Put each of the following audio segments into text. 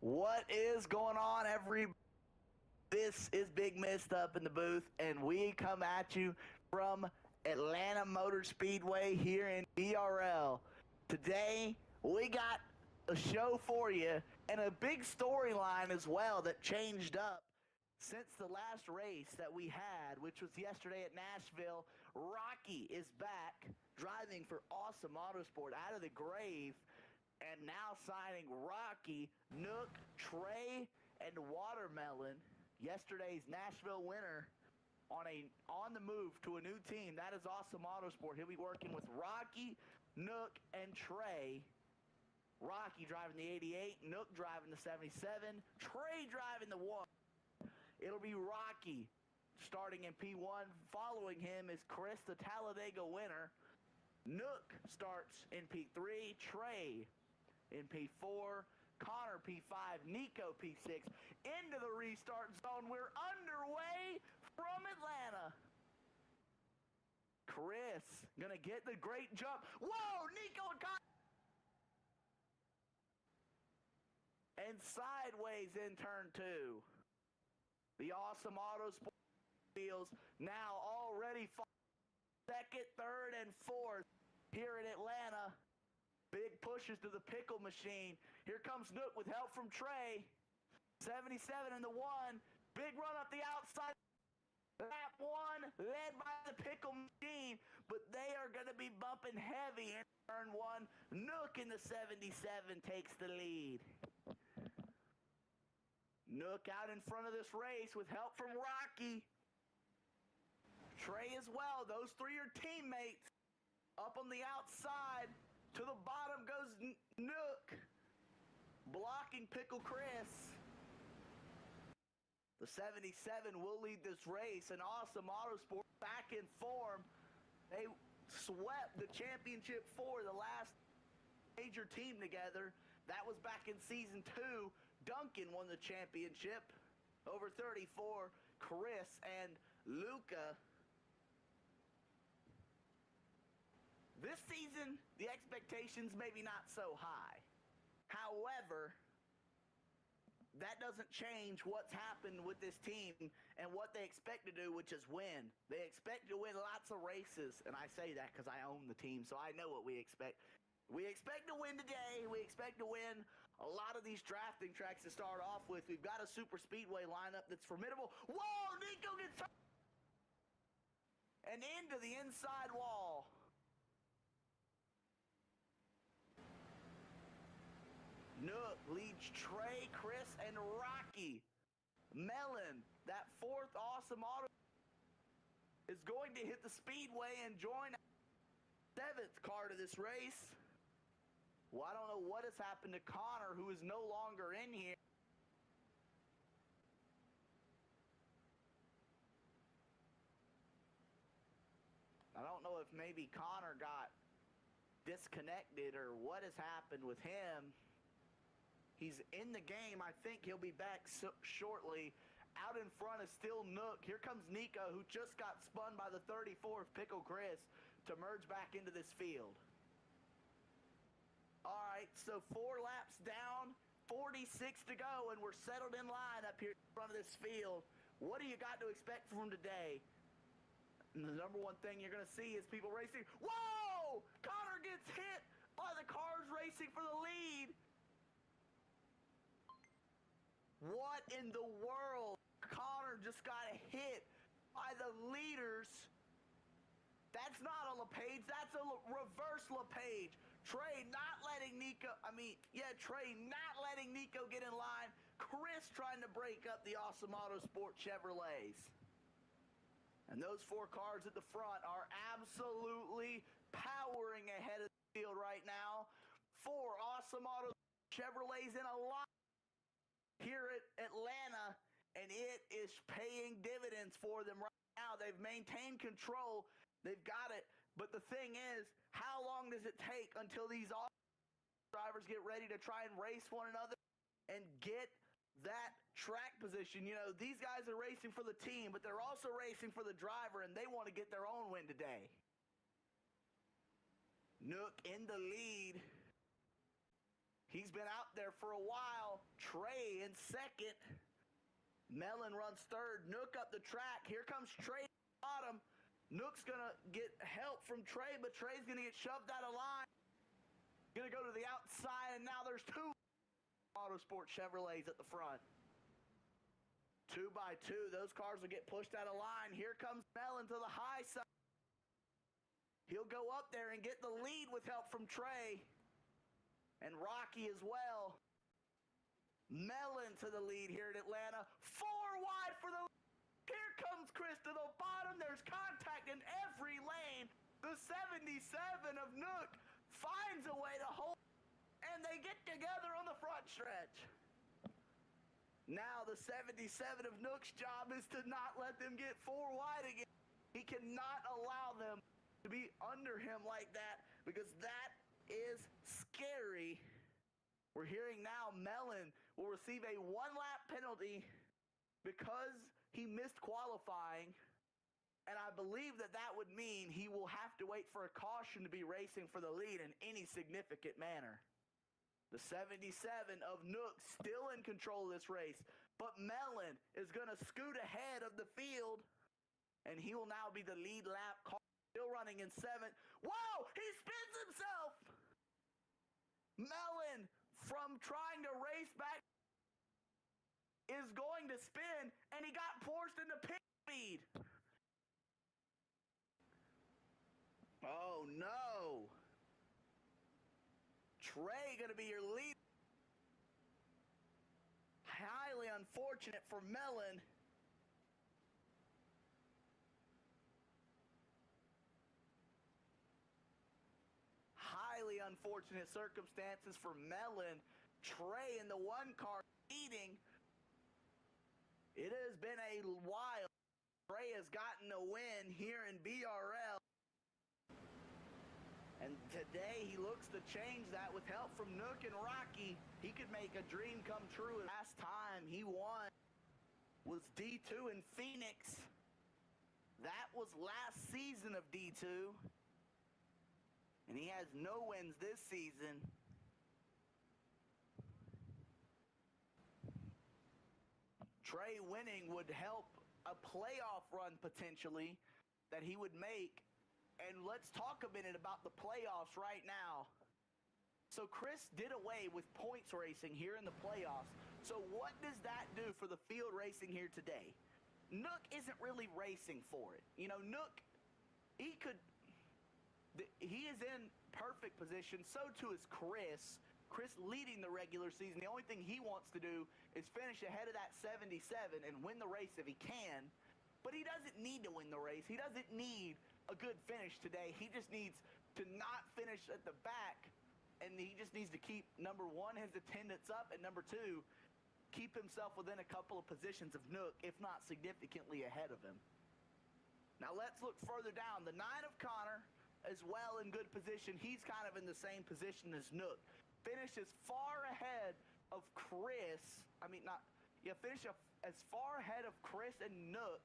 What is going on, everybody? This is Big Mist up in the booth, and we come at you from Atlanta Motor Speedway here in BRL. Today, we got a show for you and a big storyline as well that changed up since the last race that we had, which was yesterday at Nashville. Rocky is back driving for Awesome Autosport out of the grave, and now signing Rocky, Nook, Trey, and Watermelon, yesterday's Nashville winner, on the move to a new team. That is Awesome Autosport. He'll be working with Rocky, Nook, and Trey. Rocky driving the 88, Nook driving the 77, Trey driving the 1. It'll be Rocky starting in P1. Following him is Chris, the Talladega winner. Nook starts in P3, Trey in P4, Connor P5, Nico P6. Into the restart zone. We're underway from Atlanta. Chris gonna get the great jump. Whoa, Nico and Connor. And sideways in turn 2. The Awesome Autosport wheels now already second, third, and fourth here in Atlanta. Big pushes to the pickle machine. Here comes Nook with help from Trey. 77 in the 1. Big run up the outside. Lap 1 led by the pickle machine, but they are going to be bumping heavy in turn 1. Nook in the 77 takes the lead. Nook out in front of this race with help from Rocky. Trey as well. Those three are teammates. Up on the outside. To the bottom goes Nook, blocking Pickle Chris. The 77 will lead this race, and Awesome Autosport back in form. They swept the championship for the last major team together. That was back in season 2. Duncan won the championship over 34. Chris and Luca. This season, the expectations maybe not so high. However, that doesn't change what's happened with this team and what they expect to do, which is win. They expect to win lots of races, and I say that because I own the team, so I know what we expect. We expect to win today. We expect to win a lot of these drafting tracks to start off with. We've got a super speedway lineup that's formidable. Whoa, Nico gets hurt! And into the inside wall. Nook leads Trey, Chris, and Rocky. Melon, that fourth Awesome Auto, is going to hit the speedway and join the 7th car to this race. Well, I don't know what has happened to Connor, who is no longer in here. I don't know if maybe Connor got disconnected or what has happened with him. He's in the game. I think he'll be back shortly. Out in front is still Nook. Here comes Nico, who just got spun by the 34th Pickle Chris to merge back into this field. All right, so 4 laps down, 46 to go, and we're settled in line up here in front of this field. What do you got to expect from today? And the number one thing you're going to see is people racing. Whoa! Connor gets hit by the cars racing for the lead. What in the world? Connor just got hit by the leaders. That's not a LePage, that's a reverse LePage. Trey not letting Nico, Trey not letting Nico get in line. Chris trying to break up the Awesome Autosport Chevrolets. And those 4 cars at the front are absolutely powering ahead of the field right now. 4 Awesome Auto Chevrolets in a line here at Atlanta, and it is paying dividends for them right now. They've maintained control. They've got it. But the thing is, how long does it take until these drivers get ready to try and race one another and get that track position? You know, these guys are racing for the team, but they're also racing for the driver, and they want to get their own win today. Nook in the lead. He's been out there for a while. Trey in second. Mellon runs third. Nook up the track. Here comes Trey at the bottom. Nook's going to get help from Trey, but Trey's going to get shoved out of line. Going to go to the outside, and now there's two Autosport Chevrolets at the front. 2x2. Those cars will get pushed out of line. Here comes Mellon to the high side. He'll go up there and get the lead with help from Trey. And Rocky as well. Mellon to the lead here at Atlanta. 4 wide for the... Here comes Chris to the bottom. There's contact in every lane. The 77 of Nook finds a way to hold. And they get together on the front stretch. Now the 77 of Nook's job is to not let them get 4 wide again. He cannot allow them to be under him like that, because that is scary. We're hearing now Mellon will receive a 1-lap penalty because he missed qualifying, and I believe that that would mean he will have to wait for a caution to be racing for the lead in any significant manner. The 77 of Nook still in control of this race, but Mellon is going to scoot ahead of the field, and he will now be the lead lap car. Still running in 7th. Whoa! He spins himself! Mellon, from trying to race back, is going to spin, and he got forced into pit speed. Oh, no. Trey going to be your lead. Highly unfortunate for Mellon. Highly unfortunate circumstances for Mellon. Trey in the 1 car leading. It has been a while. Trey has gotten a win here in BRL. And today he looks to change that with help from Nook and Rocky. He could make a dream come true. Last time he won was D2 in Phoenix. That was last season of D2. And he has no wins this season. Trey winning would help a playoff run potentially that he would make. And let's talk a minute about the playoffs right now. So Chris did away with points racing here in the playoffs. So what does that do for the field racing here today? Nook isn't really racing for it. You know, Nook, he is in perfect position. So too is Chris. Chris leading the regular season. The only thing he wants to do is finish ahead of that 77 and win the race if he can. But he doesn't need to win the race. He doesn't need a good finish today. He just needs to not finish at the back. And he just needs to keep, number 1, his attendance up. And number 2, keep himself within a couple of positions of Nook, if not significantly ahead of him. Now let's look further down. The 9 of Connor as well in good position. He's kind of in the same position as Nook. Finishes far ahead of Chris. Finish as far ahead of Chris and Nook.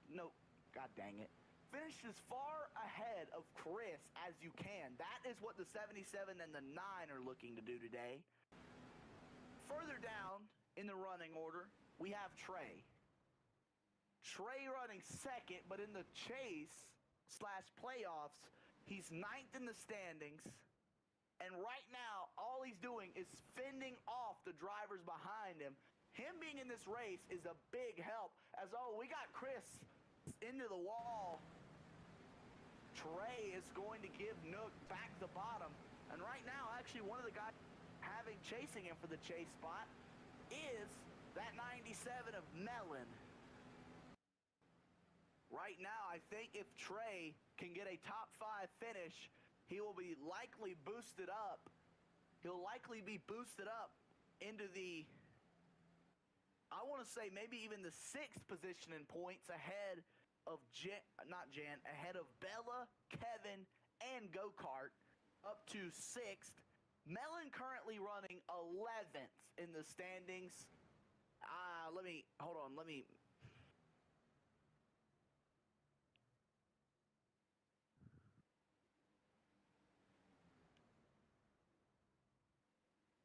No, god dang it. Finish as far ahead of Chris as you can. That is what the 77 and the 9 are looking to do today. Further down in the running order, we have Trey. Trey running second, but in the chase / playoffs, he's 9th in the standings. And right now, all he's doing is fending off the drivers behind him. Him being in this race is a big help. As, we got Chris into the wall. Trey is going to give Nook back the bottom. And right now, actually, one of the guys chasing him for the chase spot is that 97 of Mellon. Right now, I think if Trey can get a top 5 finish, he will be likely boosted up. He'll likely be boosted up into the, I want to say maybe even the 6th position in points ahead of ahead of Bella, Kevin, and Go-Kart, up to 6th. Mellon currently running 11th in the standings. Hold on, let me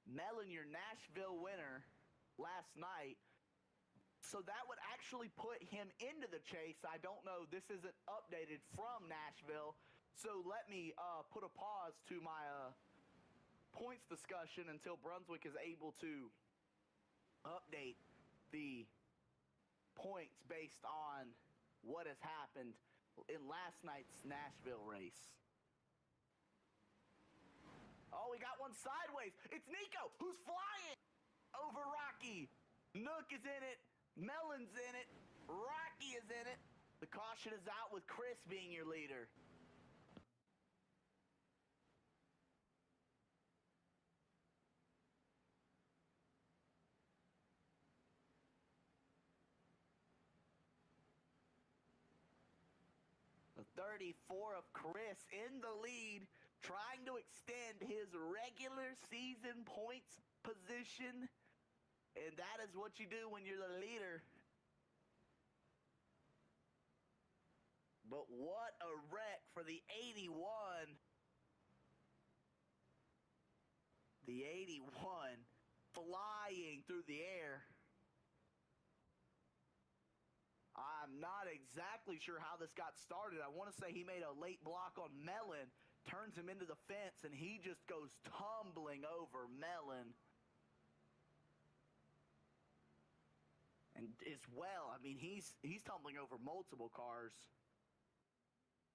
Mellon, your Nashville winner last night. So that would actually put him into the chase. I don't know. This isn't updated from Nashville. So let me put a pause to my points discussion until Brunswick is able to update the points based on what has happened in last night's Nashville race. Oh, we got one sideways. It's Nico who's flying over Rocky. Nook is in it. Mellon's in it. Rocky is in it. The caution is out with Chris being your leader. The 34 of Chris in the lead, trying to extend his regular season points position. And that is what you do when you're the leader. But what a wreck for the 81. The 81 flying through the air. I'm not exactly sure how this got started. I want to say he made a late block on Mellon, turns him into the fence, and he just goes tumbling over Mellon. And as well, I mean, he's tumbling over multiple cars.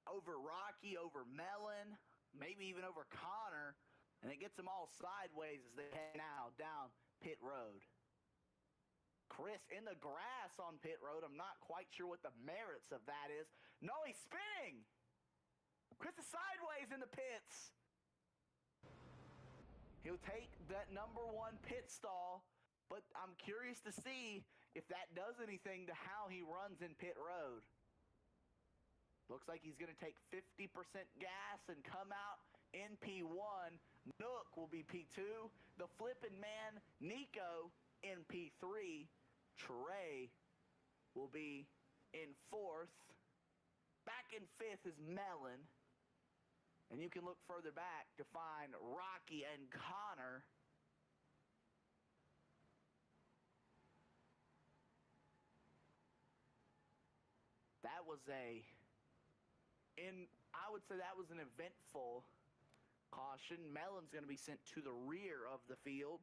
Over Rocky, over Mellon, maybe even over Connor, and it gets them all sideways as they head now down pit road. Chris in the grass on pit road. I'm not quite sure what the merits of that is. No, he's spinning. Chris is sideways in the pits. He'll take that #1 pit stall, but I'm curious to see if that does anything to how he runs in pit road. Looks like he's going to take 50% gas and come out in P1. Nook will be P2. The flippin' man, Nico, in P3. Trey will be in 4th. Back in 5th is Mellon. And you can look further back to find Rocky and Connor. That was I would say that was an eventful caution. Mellon's going to be sent to the rear of the field.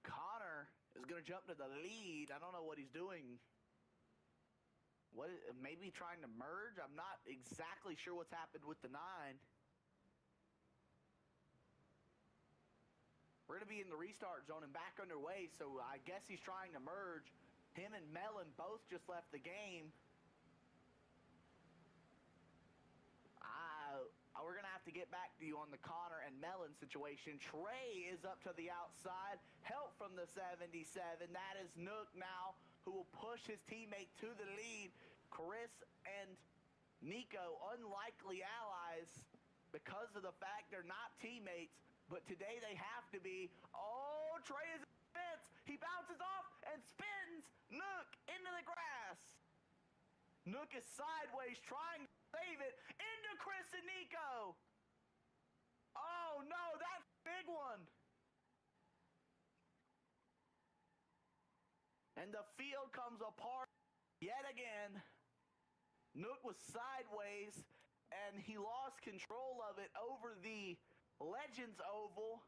Connor is going to jump to the lead. I don't know what he's doing. Maybe trying to merge? I'm not exactly sure what's happened with the 9. We're going to be in the restart zone and back underway, so I guess he's trying to merge. Him and Mellon both just left the game. We're going to have to get back to you on the Connor and Mellon situation. Trey is up to the outside. Help from the 77. That is Nook now, who will push his teammate to the lead. Chris and Nico, unlikely allies because of the fact they're not teammates, but today they have to be. Oh, Trey is in the fence. He bounces off and spins Nook into the grass. Nook is sideways trying to save it into Chris and Nico. Oh no, that's a big one. And the field comes apart yet again. Nook was sideways and he lost control of it over the Legends Oval.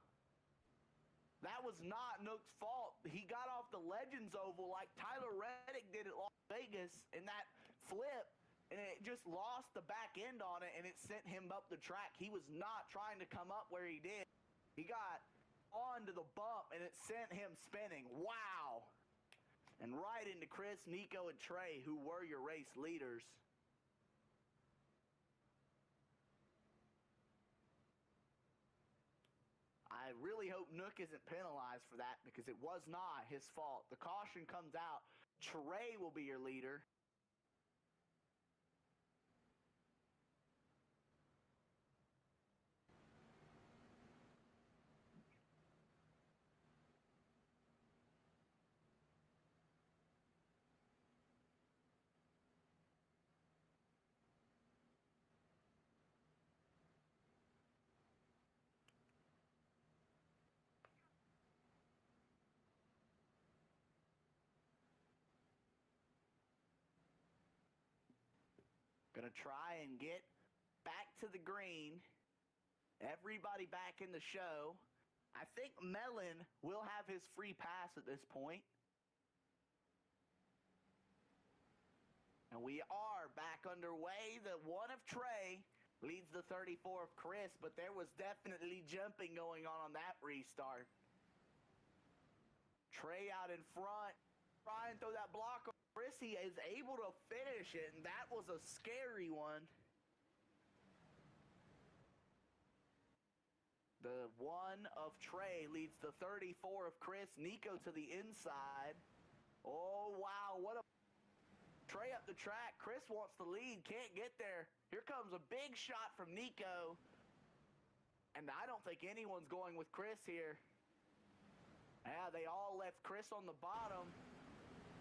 That was not Nook's fault. He got off the Legends Oval like Tyler Reddick did at Las Vegas in that flip, and it just lost the back end on it, and it sent him up the track. He was not trying to come up where he did. He got onto the bump, and it sent him spinning. Wow. And right into Chris, Nico, and Trey, who were your race leaders. I really hope Nook isn't penalized for that because it was not his fault. The caution comes out. Trey will be your leader. Gonna try and get back to the green. Everybody back in the show. I think Melon will have his free pass at this point. And we are back underway. The one of Trey leads the 34 of Chris, but there was definitely jumping going on that restart. Trey out in front, try and throw that block on Chris. He is able to finish it, and that was a scary one. The one of Trey leads the 34 of Chris. Nico to the inside. Oh, wow, what a... Trey up the track. Chris wants the lead, can't get there. Here comes a big shot from Nico. And I don't think anyone's going with Chris here. Yeah, they all left Chris on the bottom.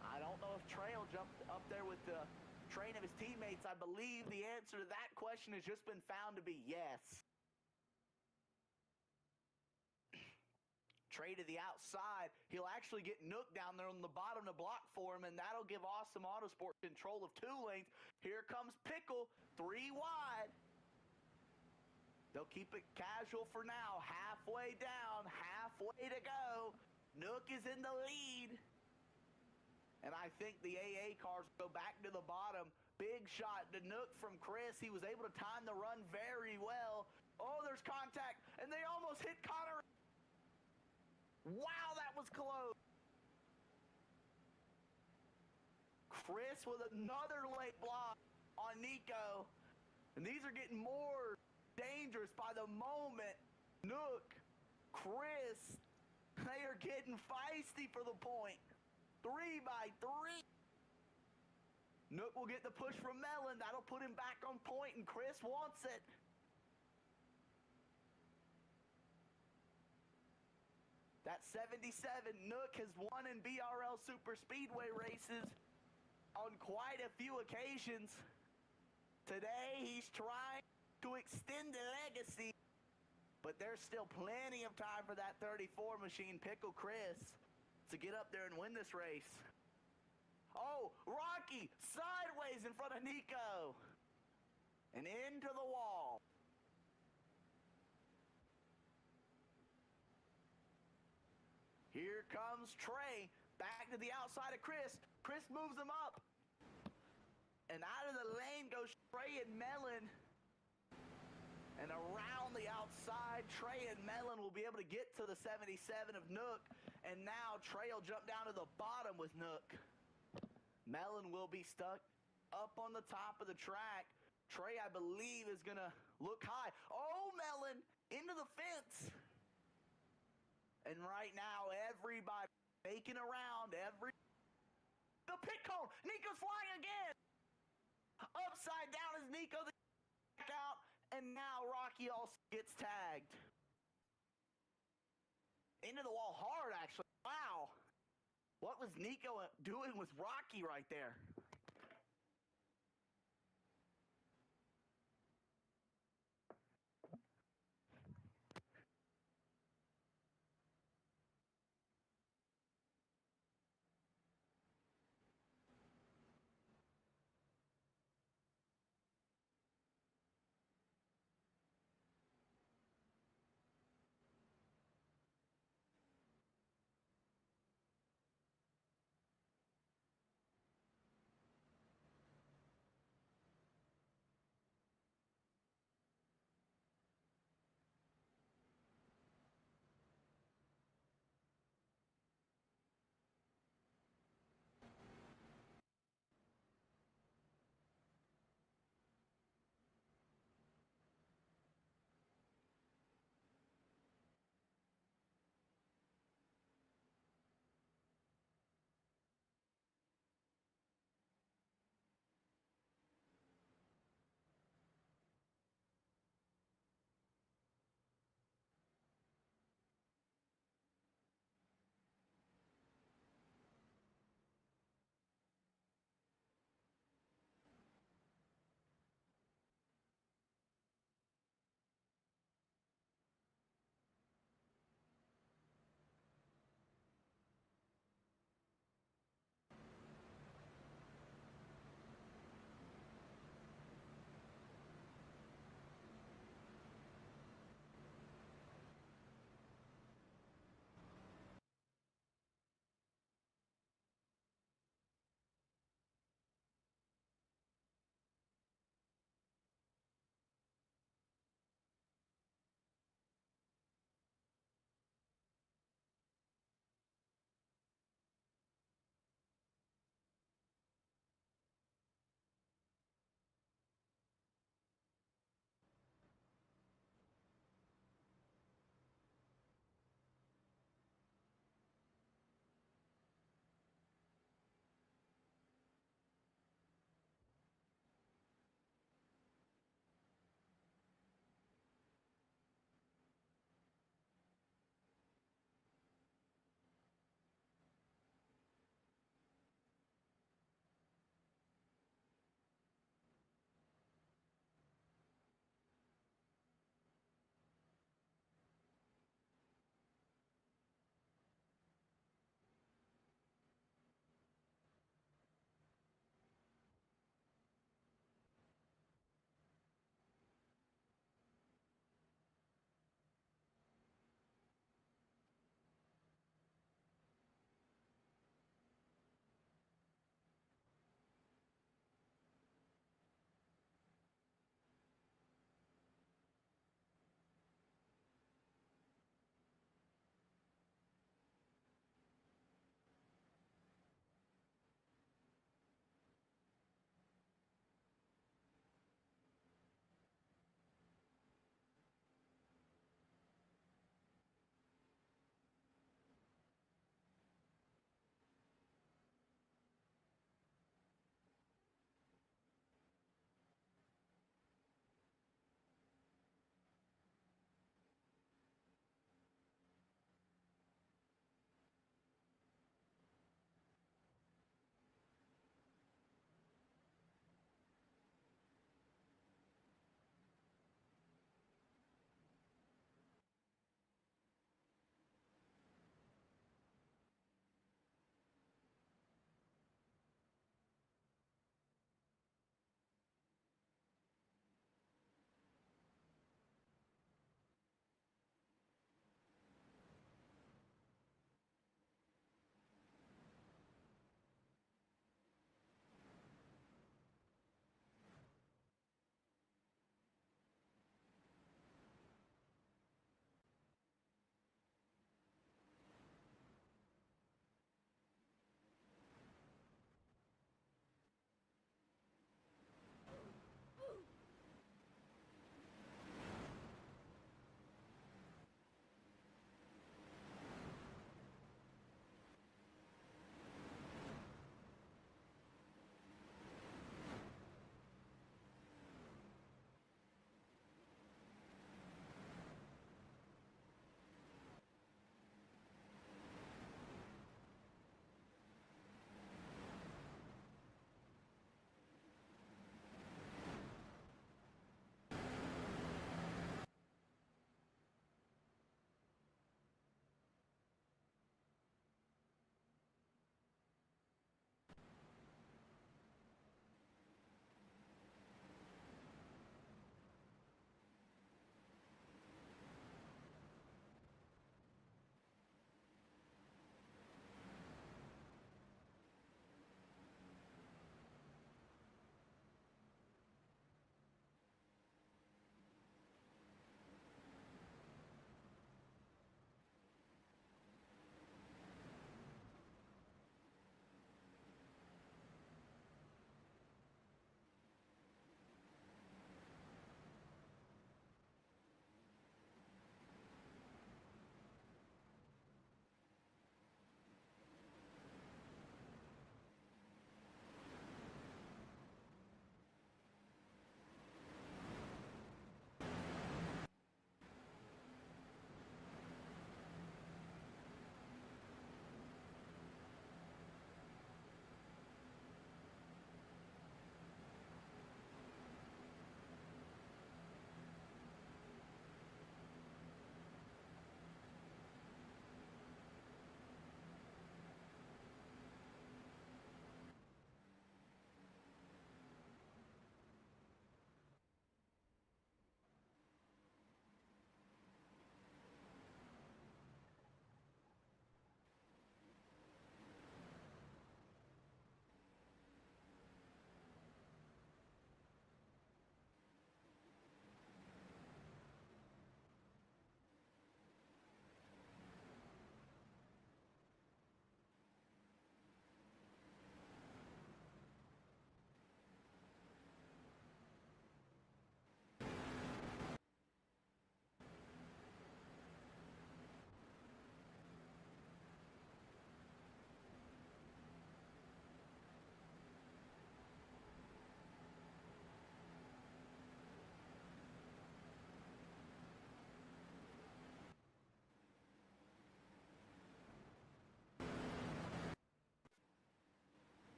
I don't know if Trey will jump up there with the train of his teammates. I believe the answer to that question has just been found to be yes. Trey to the outside. He'll actually get Nook down there on the bottom to block for him, and that'll give Awesome Autosport control of 2 lanes. Here comes Pickle, 3 wide. They'll keep it casual for now. Halfway down, halfway to go. Nook is in the lead. And I think the AA cars go back to the bottom. Big shot to Nook from Chris. He was able to time the run very well. Oh, there's contact, and they almost hit Connor. Wow, that was close. Chris with another late block on Nico. And these are getting more dangerous by the moment. Nook, Chris, they are getting feisty for the point. 3 by 3. Nook will get the push from Melon. That'll put him back on point, and Chris wants it. That 77, Nook has won in BRL Super Speedway races on quite a few occasions. Today, he's trying to extend the legacy, but there's still plenty of time for that 34 machine, Pickle Chris, to get up there and win this race. Oh, Rocky, sideways in front of Nico, and into the wall. Here comes Trey, back to the outside of Chris. Chris moves him up. And out of the lane goes Trey and Melon. And around the outside, Trey and Melon will be able to get to the 77 of Nook. And now Trey will jump down to the bottom with Nook. Melon will be stuck up on the top of the track. Trey, I believe, is going to look high. Oh, Melon, into the fence. And right now, everybody making around the pit cone. Nico's flying again. Upside down is Nico. The back out, and now Rocky also gets tagged. Into the wall hard, actually. Wow. What was Nico doing with Rocky right there?